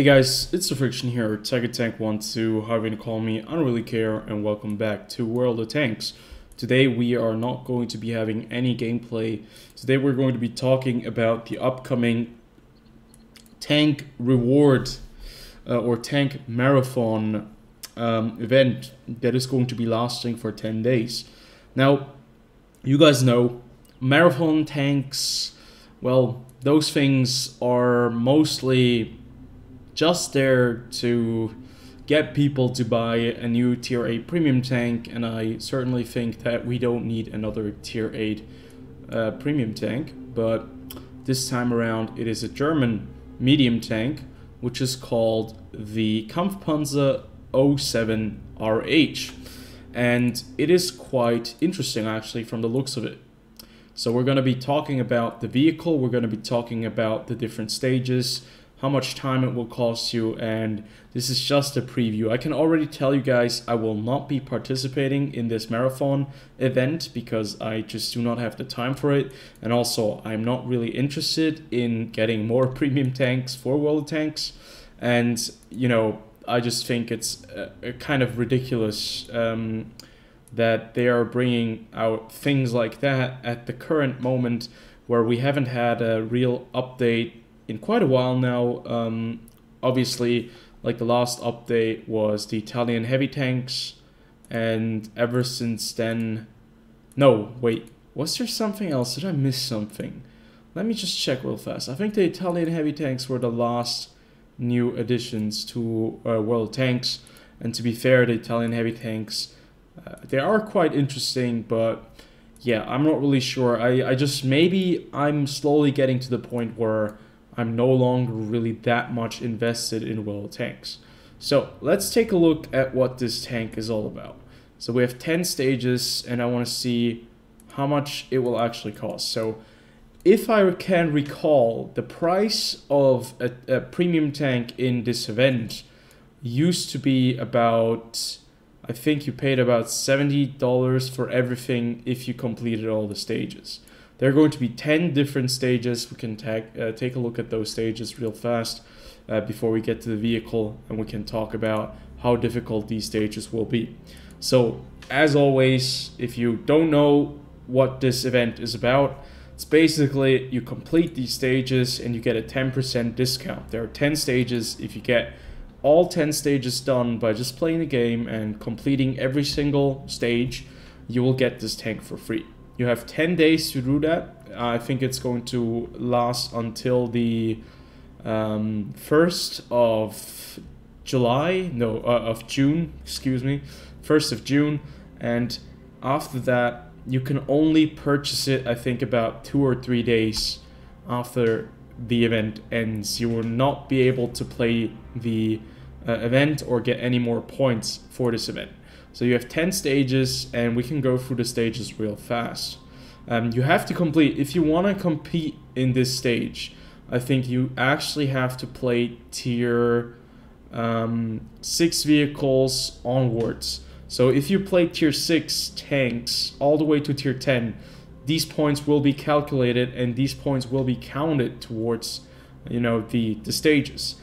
Hey guys, it's TheFrXion here, Tank12, however you call me, I don't really care, and welcome back to World of Tanks. Today we are not going to be having any gameplay. Today we're going to be talking about the upcoming tank reward or tank marathon event that is going to be lasting for 10 days. Now, you guys know, marathon tanks, well, those things are mostly just there to get people to buy a new tier 8 premium tank, and I certainly think that we don't need another tier 8 premium tank, but this time around it is a German medium tank which is called the Kampfpanzer 07 RH, and it is quite interesting actually from the looks of it. So we're going to be talking about the vehicle, we're going to be talking about the different stages, how much time it will cost you, and this is just a preview. I can already tell you guys I will not be participating in this marathon event because I just do not have the time for it, and also I'm not really interested in getting more premium tanks for World of Tanks, and you know, I just think it's a kind of ridiculous that they are bringing out things like that at the current moment where we haven't had a real update in quite a while now. Obviously, like the last update was the Italian heavy tanks, and ever since then, no, wait, was there something else? Did I miss something? Let me just check real fast. I think the Italian heavy tanks were the last new additions to World of Tanks, and to be fair, the Italian heavy tanks, they are quite interesting, but yeah, I'm not really sure. I just, maybe I'm slowly getting to the point where I'm no longer really that much invested in World of Tanks. So let's take a look at what this tank is all about. So we have 10 stages, and I want to see how much it will actually cost. So if I can recall, the price of a premium tank in this event used to be about, I think you paid about $70 for everything if you completed all the stages. There are going to be 10 different stages. We can take a look at those stages real fast before we get to the vehicle, and we can talk about how difficult these stages will be. So, as always, if you don't know what this event is about, it's basically you complete these stages and you get a 10% discount. There are 10 stages. If you get all 10 stages done by just playing the game and completing every single stage, you will get this tank for free. You have 10 days to do that. I think it's going to last until the 1st of July, no, of June, excuse me, 1st of June. And after that, you can only purchase it, I think, about 2 or 3 days after the event ends. You will not be able to play the event or get any more points for this event. So you have 10 stages, and we can go through the stages real fast. You have to complete, if you want to compete in this stage, I think you actually have to play tier 6 vehicles onwards. So if you play tier 6 tanks all the way to tier 10, these points will be calculated and these points will be counted towards, you know, the stages.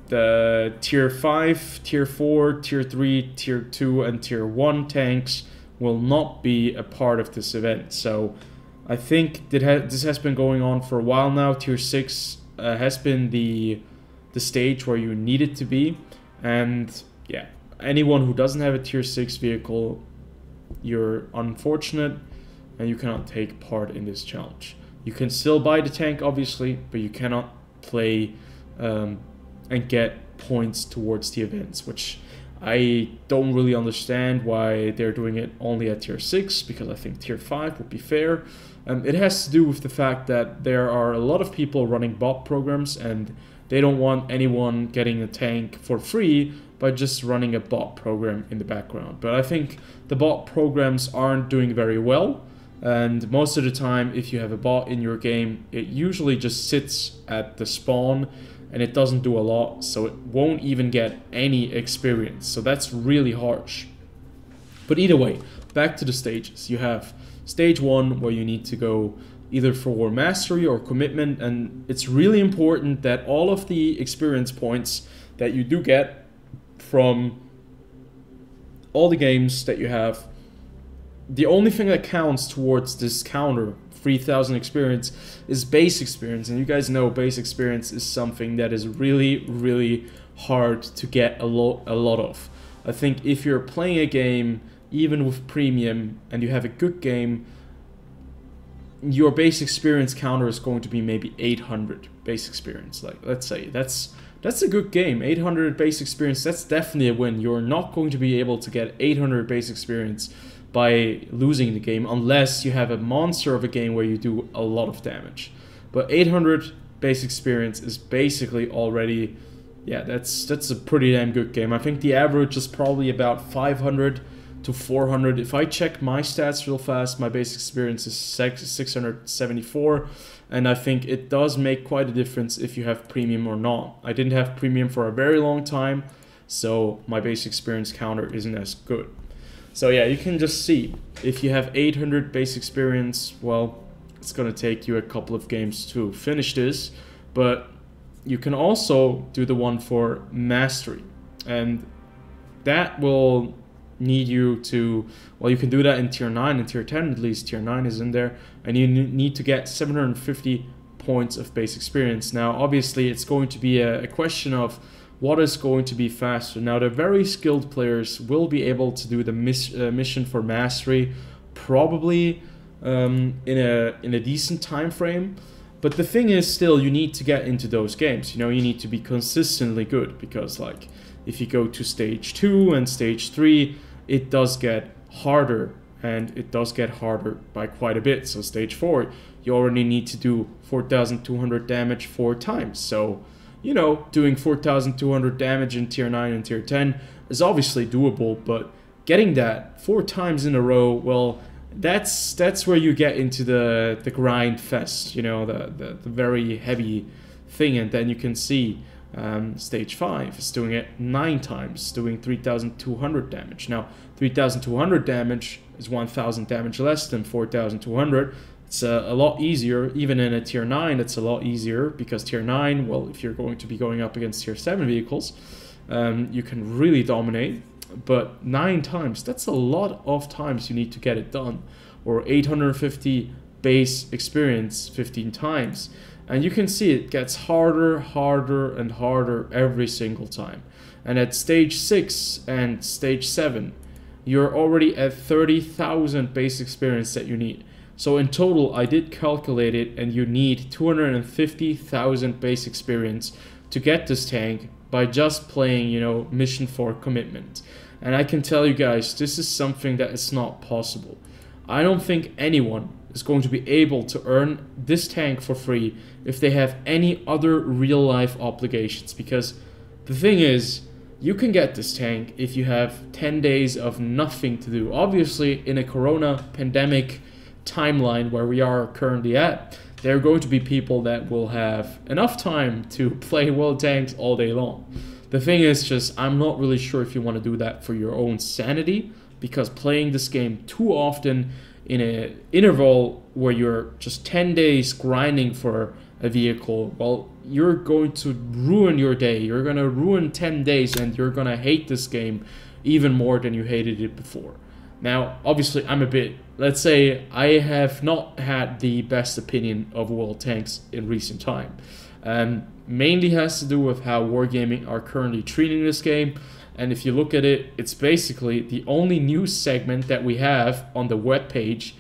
The tier 5, tier 4, tier 3, tier 2, and tier 1 tanks will not be a part of this event. So I think that this has been going on for a while now. Tier 6 has been the stage where you need it to be. And yeah, anyone who doesn't have a tier 6 vehicle, you're unfortunate and you cannot take part in this challenge. You can still buy the tank, obviously, but you cannot play and get points towards the events, which I don't really understand why they're doing it only at tier 6, because I think tier 5 would be fair. It has to do with the fact that there are a lot of people running bot programs, and they don't want anyone getting a tank for free by just running a bot program in the background. But I think the bot programs aren't doing very well, and most of the time if you have a bot in your game, it usually just sits at the spawn and it doesn't do a lot, so it won't even get any experience. So that's really harsh. But either way, back to the stages. You have stage 1 where you need to go either for mastery or commitment, and it's really important that all of the experience points that you do get from all the games that you have, the only thing that counts towards this counter 3000 experience is base experience. And you guys know base experience is something that is really hard to get a lot of. I think if you're playing a game even with premium and you have a good game, your base experience counter is going to be maybe 800 base experience. Like, let's say that's a good game. 800 base experience, that's definitely a win. You're not going to be able to get 800 base experience by losing the game unless you have a monster of a game where you do a lot of damage. But 800 base experience is basically already, yeah, that's a pretty damn good game. I think the average is probably about 500 to 400. If I check my stats real fast, my base experience is 674, and I think it does make quite a difference if you have premium or not. I didn't have premium for a very long time, so my base experience counter isn't as good. So yeah, you can just see, if you have 800 base experience, well, it's gonna take you a couple of games to finish this, but you can also do the one for mastery, and that will need you to, well, you can do that in tier 9 and tier 10, at least tier 9 is in there, and you need to get 750 points of base experience. Now obviously it's going to be a question of what is going to be faster. Now the very skilled players will be able to do the mission for mastery probably in a decent time frame, but the thing is, still, you need to get into those games. You know, you need to be consistently good, because like if you go to stage 2 and stage 3, it does get harder, and it does get harder by quite a bit. So stage 4, you already need to do 4,200 damage 4 times. So, you know, doing 4,200 damage in tier 9 and tier 10 is obviously doable, but getting that 4 times in a row, well, that's where you get into the grind fest, you know, the very heavy thing. And then you can see stage 5 is doing it 9 times, doing 3,200 damage. Now 3,200 damage is 1,000 damage less than 4,200. It's a lot easier. Even in a tier 9, it's a lot easier, because tier 9, well, if you're going to be going up against tier 7 vehicles, you can really dominate. But 9 times, that's a lot of times you need to get it done. Or 850 base experience 15 times. And you can see it gets harder and harder every single time. And at stage 6 and stage 7, you're already at 30,000 base experience that you need. So in total, I did calculate it, and you need 250,000 base experience to get this tank by just playing, you know, mission for commitment. And I can tell you guys, this is something that is not possible. I don't think anyone is going to be able to earn this tank for free if they have any other real life obligations, because the thing is, you can get this tank if you have 10 days of nothing to do. Obviously, in a corona pandemic timeline where we are currently at, there are going to be people that will have enough time to play world tanks all day long. The thing is just, I'm not really sure if you want to do that for your own sanity, because playing this game too often in an interval where you're just 10 days grinding for a vehicle, well, you're going to ruin your day. You're going to ruin 10 days, and you're going to hate this game even more than you hated it before. Now, obviously, let's say I have not had the best opinion of world tanks in recent time. Mainly has to do with how Wargaming are currently treating this game. And if you look at it, it's basically the only news segment that we have on the webpage.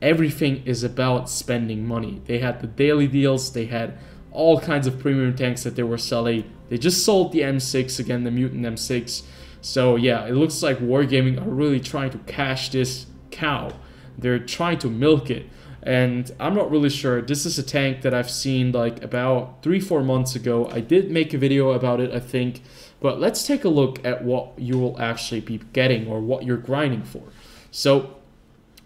Everything is about spending money. They had the daily deals, they had all kinds of premium tanks that they were selling. They just sold the M6 again, the Mutant M6. So yeah, it looks like Wargaming are really trying to cash this cow. They're trying to milk it. And I'm not really sure. This is a tank that I've seen like about 3-4 months ago. I did make a video about it, I think. But let's take a look at what you will actually be getting, or what you're grinding for. So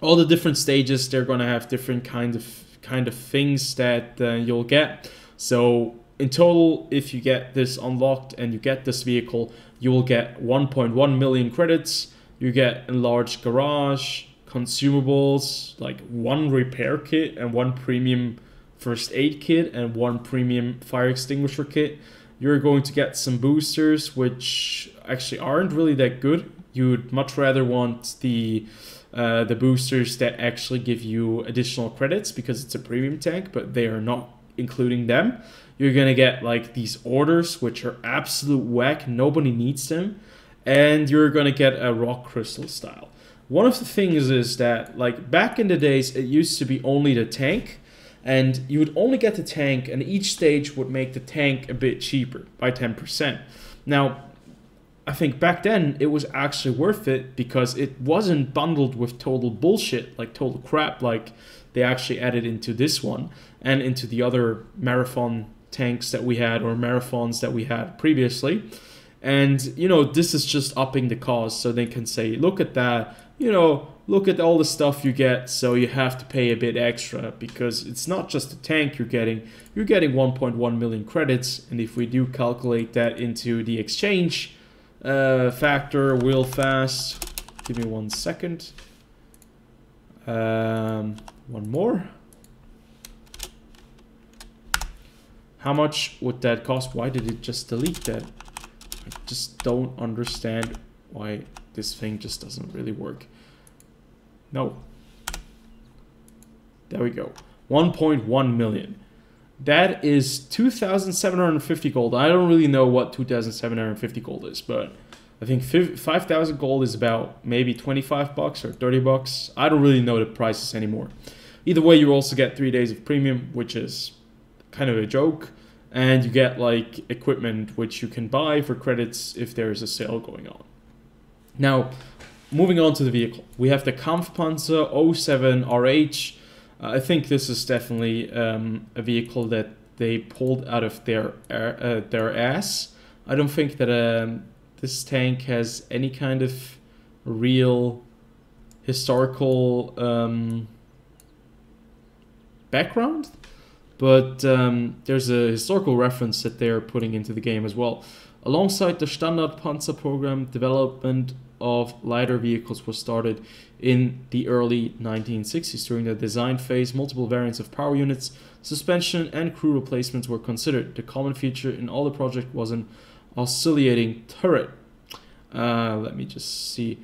all the different stages, they're going to have different kind of things that you'll get. So in total, if you get this unlocked and you get this vehicle, you will get 1.1 million credits. You get enlarged garage, consumables, like 1 repair kit and 1 premium first aid kit and 1 premium fire extinguisher kit. You're going to get some boosters, which actually aren't really that good. You would much rather want the boosters that actually give you additional credits because it's a premium tank, but they are not including them. You're gonna get like these orders, which are absolute whack. Nobody needs them. And you're gonna get a rock crystal style. One of the things is that, like, back in the days, it used to be only the tank, and you would only get the tank, and each stage would make the tank a bit cheaper by 10%. Now, I think back then it was actually worth it because it wasn't bundled with total bullshit, like total crap, like they actually added into this one and into the other marathon tanks that we had, or marathons that we had previously. And, you know, this is just upping the cost, so they can say, look at that, you know, look at all the stuff you get, so you have to pay a bit extra, because it's not just a tank you're getting 1.1 million credits, and if we do calculate that into the exchange factor real fast, give me 1 second, one more. How much would that cost? Why did it just delete that? I just don't understand why this thing just doesn't really work. No. There we go. 1.1 million. That is 2,750 gold. I don't really know what 2,750 gold is, but I think 5,000 gold is about maybe 25 bucks or 30 bucks. I don't really know the prices anymore. Either way, you also get 3 days of premium, which is kind of a joke. And you get like equipment which you can buy for credits if there is a sale going on. Now, moving on to the vehicle. We have the Kampfpanzer 07 RH. I think this is definitely a vehicle that they pulled out of their ass. I don't think that this tank has any kind of real historical background. But there's a historical reference that they're putting into the game as well. Alongside the Standard Panzer program, development of lighter vehicles was started in the early 1960s. During the design phase, multiple variants of power units, suspension, and crew replacements were considered. The common feature in all the project was an oscillating turret. Let me just see.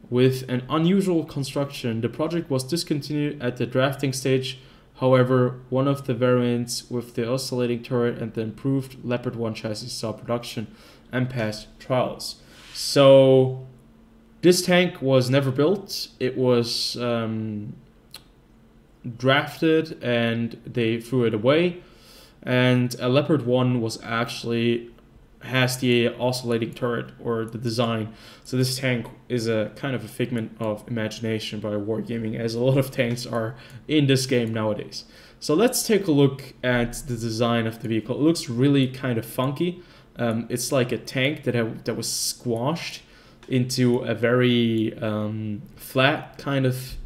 With an unusual construction, the project was discontinued at the drafting stage. However, one of the variants with the oscillating turret and the improved Leopard 1 chassis saw production and passed trials. So this tank was never built. It was drafted and they threw it away. And a Leopard 1 was actually has the oscillating turret, or the design. So this tank is a kind of a figment of imagination by Wargaming, as a lot of tanks are in this game nowadays. So let's take a look at the design of the vehicle. It looks really kind of funky. It's like a tank that was squashed into a very flat kind of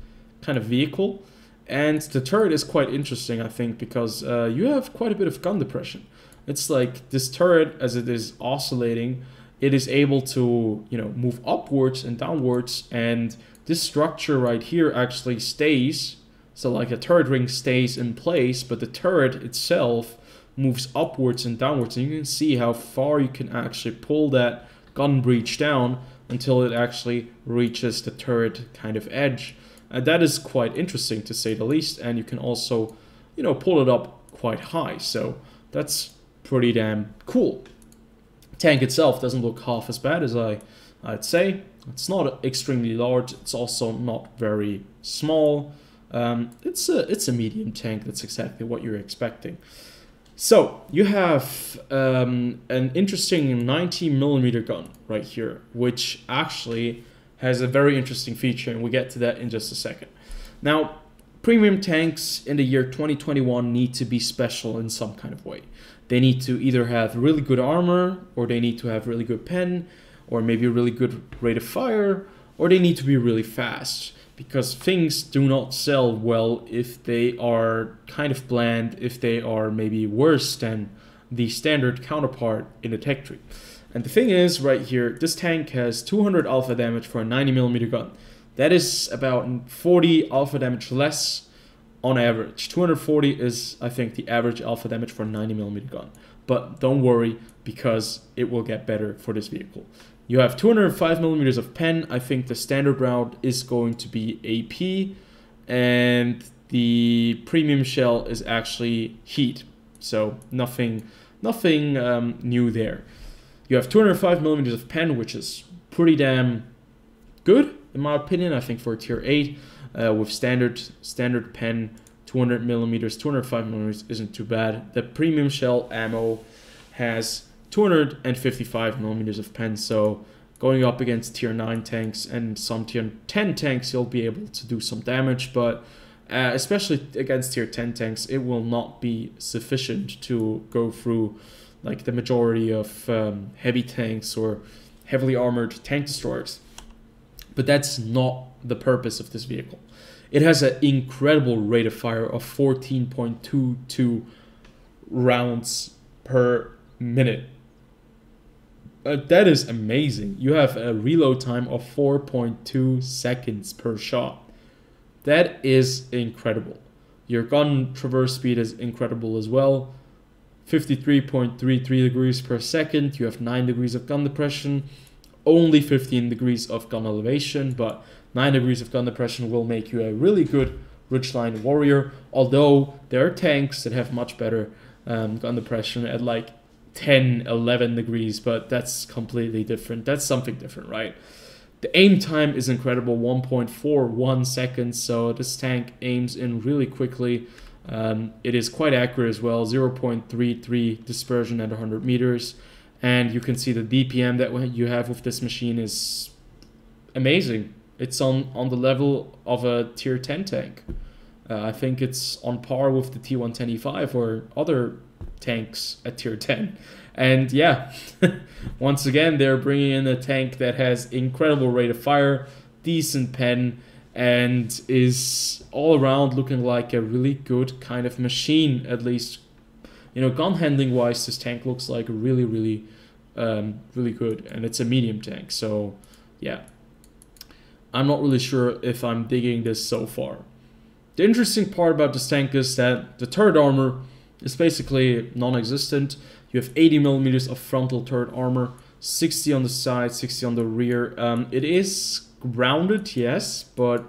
vehicle. And the turret is quite interesting, I think, because you have quite a bit of gun depression. It's like this turret, as it is oscillating, it is able to, you know, move upwards and downwards, and this structure right here actually stays. So like a turret ring stays in place, but the turret itself moves upwards and downwards, and you can see how far you can actually pull that gun breech down until it actually reaches the turret kind of edge. That is quite interesting, to say the least, and you can also, you know, pull it up quite high. So that's pretty damn cool. Tank itself doesn't look half as bad as I'd say. It's not extremely large. It's also not very small. It's a medium tank. That's exactly what you're expecting. So you have an interesting 90mm gun right here, which actually has a very interesting feature, and we get to that in just a second. Now, premium tanks in the year 2021 need to be special in some kind of way. They need to either have really good armor, or they need to have really good pen, or maybe a really good rate of fire, or they need to be really fast. Because things do not sell well if they are kind of bland, if they are maybe worse than the standard counterpart in the tech tree. And the thing is, right here, this tank has 200 alpha damage for a 90mm gun. That is about 40 alpha damage less on average. 240 is, I think, the average alpha damage for a 90mm gun. But don't worry, because it will get better for this vehicle. You have 205mm of pen. I think the standard round is going to be AP, and the premium shell is actually heat. So nothing new there. You have 205mm of pen, which is pretty damn good in my opinion. I think for a tier 8 with standard pen, 200mm, 205mm isn't too bad. The premium shell ammo has 255mm of pen, so going up against tier 9 tanks and some tier 10 tanks, you'll be able to do some damage, but especially against tier 10 tanks, it will not be sufficient to go through like the majority of heavy tanks or heavily armored tank destroyers. But that's not the purpose of this vehicle. It has an incredible rate of fire of 14.22 rounds per minute. That is amazing. You have a reload time of 4.2 seconds per shot. That is incredible. Your gun traverse speed is incredible as well. 53.33 degrees per second. You have 9 degrees of gun depression. Only 15 degrees of gun elevation, but 9 degrees of gun depression will make you a really good ridgeline warrior. Although there are tanks that have much better gun depression at like 10, 11 degrees, but that's completely different. That's something different, right? The aim time is incredible, 1.41 seconds, so this tank aims in really quickly. It is quite accurate as well, 0.33 dispersion at 100 meters. And you can see the DPM that you have with this machine is amazing. It's on the level of a tier 10 tank. I think it's on par with the T110E5 or other tanks at tier 10. And yeah, once again, they're bringing in a tank that has incredible rate of fire, decent pen, and is all around looking like a really good kind of machine. At least, you know, gun handling wise, this tank looks like really good, and it's a medium tank. So yeah, I'm not really sure if I'm digging this so far. The interesting part about this tank is that the turret armor is basically non-existent. You have 80mm of frontal turret armor, 60 on the side, 60 on the rear. It is grounded, yes, but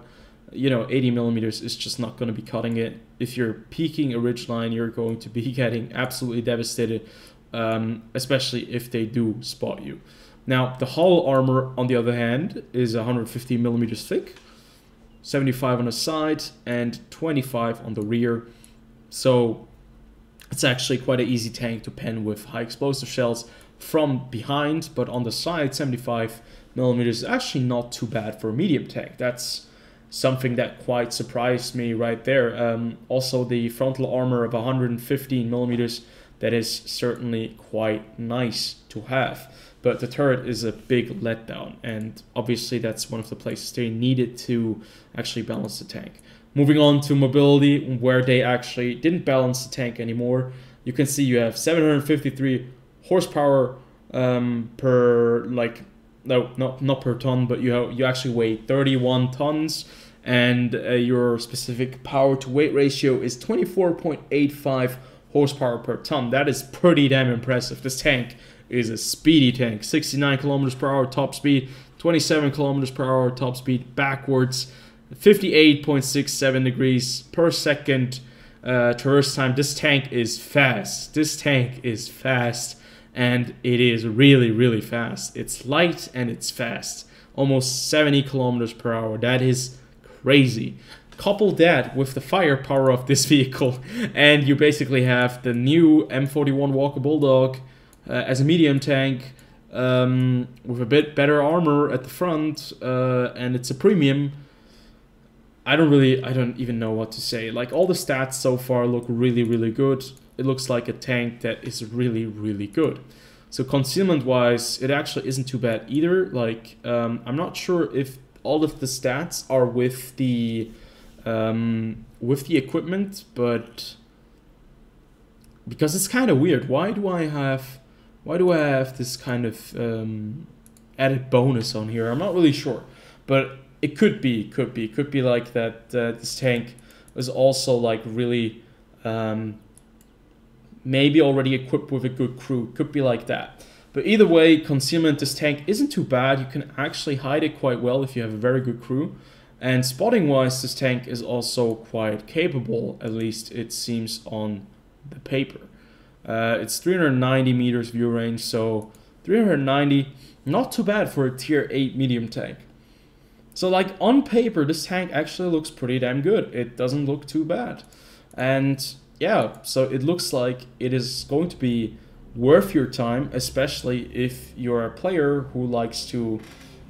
you know, 80mm is just not going to be cutting it. If you're peeking a ridgeline, you're going to be getting absolutely devastated, especially if they do spot you. Now, the hull armor, on the other hand, is 150mm thick, 75 on the side, and 25 on the rear. So it's actually quite an easy tank to pen with high explosive shells from behind, but on the side, 75mm is actually not too bad for a medium tank. That's something that quite surprised me right there. Also, the frontal armor of 115mm, that is certainly quite nice to have. But the turret is a big letdown, and obviously that's one of the places they needed to actually balance the tank. Moving on to mobility, where they actually didn't balance the tank anymore. You can see you have 753 horsepower per, like, no, not per ton, but you actually weigh 31 tons, and your specific power to weight ratio is 24.85 horsepower per ton. That is pretty damn impressive. This tank is a speedy tank. 69 kilometers per hour top speed, 27 kilometers per hour top speed backwards, 58.67 degrees per second traverse time. This tank is fast. This tank is fast, and it is really fast. It's light and it's fast. Almost 70 kilometers per hour. That is crazy. Couple that with the firepower of this vehicle, and you basically have the new M41 Walker Bulldog as a medium tank with a bit better armor at the front, and it's a premium. I don't even know what to say. Like, all the stats so far look really good. It looks like a tank that is really good. So concealment wise, it actually isn't too bad either. Like, I'm not sure if all of the stats are with the equipment, but because it's kind of weird. Why do I have this kind of added bonus on here? I'm not really sure, but it could be like that. This tank is also like really maybe already equipped with a good crew. Could be like that. But either way, concealment, this tank isn't too bad. You can actually hide it quite well if you have a very good crew. And spotting wise, this tank is also quite capable, at least it seems on the paper. It's 390 meters view range, so 390, not too bad for a tier 8 medium tank. So like on paper, this tank actually looks pretty damn good. It doesn't look too bad. And yeah, so it looks like it is going to be worth your time, especially if you're a player who likes to,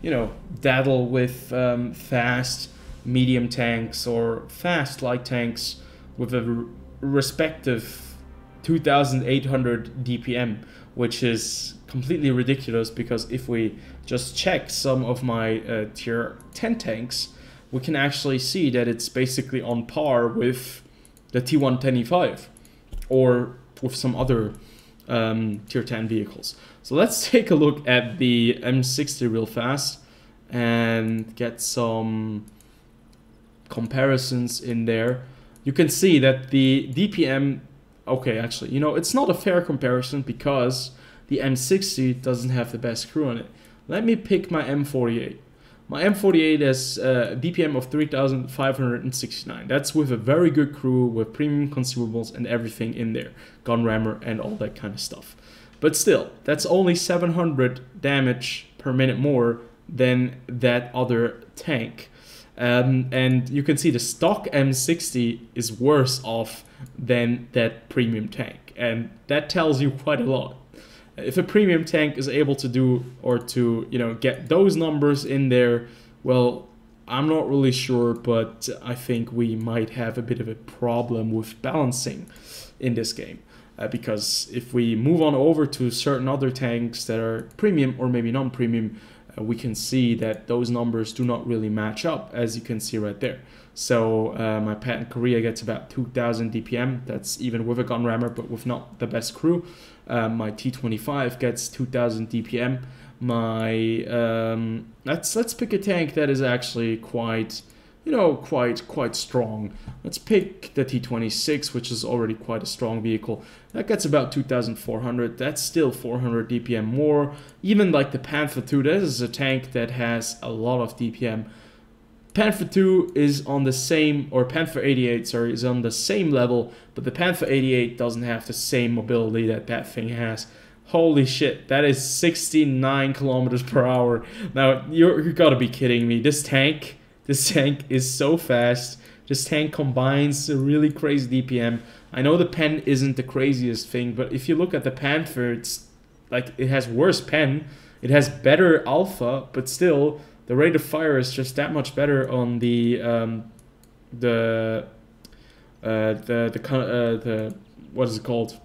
you know, daddle with fast medium tanks or fast light tanks with a respective 2800 DPM, which is completely ridiculous because if we just check some of my tier 10 tanks, we can actually see that it's basically on par with the T110E5 or with some other tier 10 vehicles. So let's take a look at the M60 real fast and get some comparisons in there. You can see that the DPM, okay, actually, you know, it's not a fair comparison because the M60 doesn't have the best crew on it. Let me pick my M48. My M48 has a DPM of 3,569. That's with a very good crew, with premium consumables and everything in there. Gun rammer and all that kind of stuff. But still, that's only 700 damage per minute more than that other tank. And you can see the stock M60 is worse off than that premium tank. And that tells you quite a lot. If a premium tank is able to do or to, you know, get those numbers in there, well, I'm not really sure, but I think we might have a bit of a problem with balancing in this game. Because if we move on over to certain other tanks that are premium or maybe non-premium, we can see that those numbers do not really match up, as you can see right there. So my Pat Korea gets about 2,000 DPM. That's even with a gun rammer, but with not the best crew. My T25 gets 2,000 DPM. My let's pick a tank that is actually quite, you know, quite strong. Let's pick the T26, which is already quite a strong vehicle. That gets about 2,400. That's still 400 DPM more. Even like the Panther 2, this is a tank that has a lot of DPM. Panther 2 is on the same, or Panther 88, sorry, is on the same level, but the Panther 88 doesn't have the same mobility that that thing has. Holy shit, that is 69 kilometers per hour. Now, you gotta be kidding me. This tank is so fast. This tank combines a really crazy DPM. I know the pen isn't the craziest thing, but if you look at the Panther, it's like it has worse pen. It has better alpha, but still, the rate of fire is just that much better on the what is it called?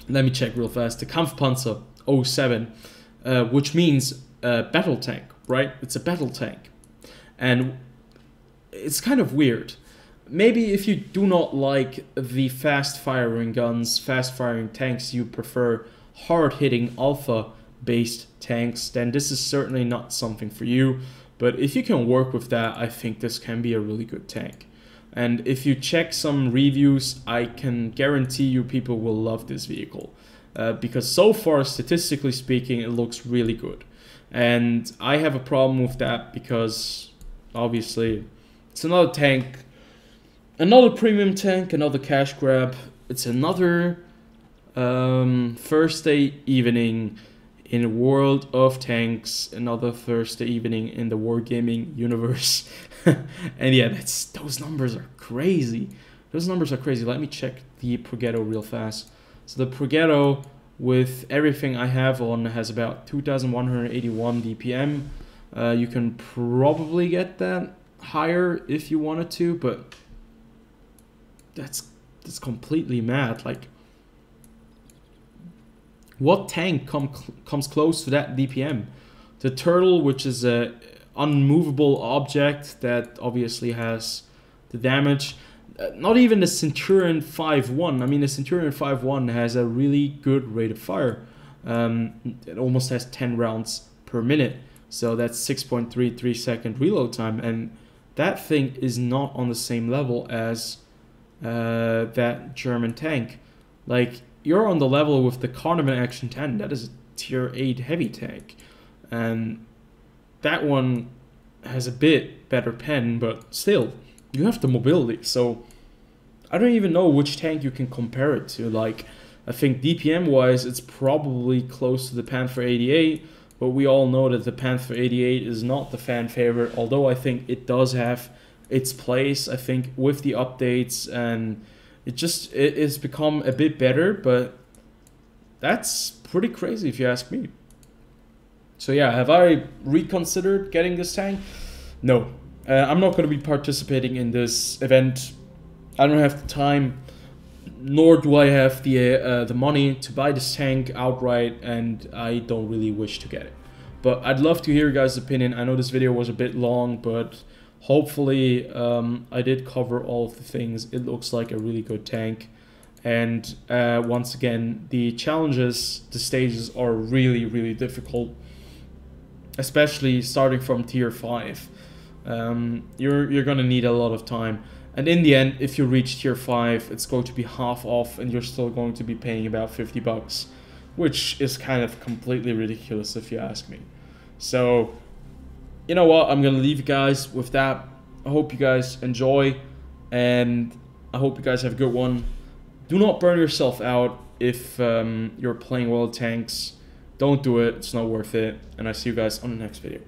Let me check real fast. The Kampfpanzer 07, which means battle tank, right? It's a battle tank, and it's kind of weird. Maybe if you do not like the fast firing guns, fast firing tanks, you prefer hard hitting alpha based tanks, then this is certainly not something for you. But if you can work with that, I think this can be a really good tank. And if you check some reviews, I can guarantee you people will love this vehicle. Because so far, statistically speaking, it looks really good. And I have a problem with that because obviously it's another tank, another premium tank, another cash grab. It's another Thursday evening in a world of tanks, another Thursday evening in the wargaming universe. And yeah, those numbers are crazy. Those numbers are crazy. Let me check the Progetto real fast. So the Progetto, with everything I have on, has about 2,181 DPM. You can probably get that higher if you wanted to, but that's completely mad. Like, what tank comes close to that DPM? The Turtle, which is a unmovable object that obviously has the damage. Not even the Centurion 5.1. I mean, the Centurion 5.1 has a really good rate of fire. It almost has 10 rounds per minute. So that's 6.33 second reload time, and that thing is not on the same level as that German tank. Like, you're on the level with the Kahneman Action 10. That is a tier 8 heavy tank, and that one has a bit better pen, but still, you have the mobility. So I don't even know which tank you can compare it to. Like, I think DPM wise, it's probably close to the Panther 88, but we all know that the Panther 88 is not the fan favorite, although I think it does have its place. I think with the updates, and it's become a bit better, but that's pretty crazy if you ask me. So yeah, have I reconsidered getting this tank? No, I'm not going to be participating in this event. I don't have the time, nor do I have the money to buy this tank outright, and I don't really wish to get it. But I'd love to hear your guys' opinion. I know this video was a bit long, but hopefully I did cover all of the things. It looks like a really good tank. And once again, the challenges, the stages are really, really difficult, especially starting from tier 5. You're gonna need a lot of time. And in the end, if you reach tier 5, it's going to be half off, and you're still going to be paying about 50 bucks, which is kind of completely ridiculous if you ask me. So, you know what, I'm gonna leave you guys with that. I hope you guys enjoy, and I hope you guys have a good one. Do not burn yourself out if you're playing World of Tanks. Don't do it, it's not worth it, and I see you guys on the next video.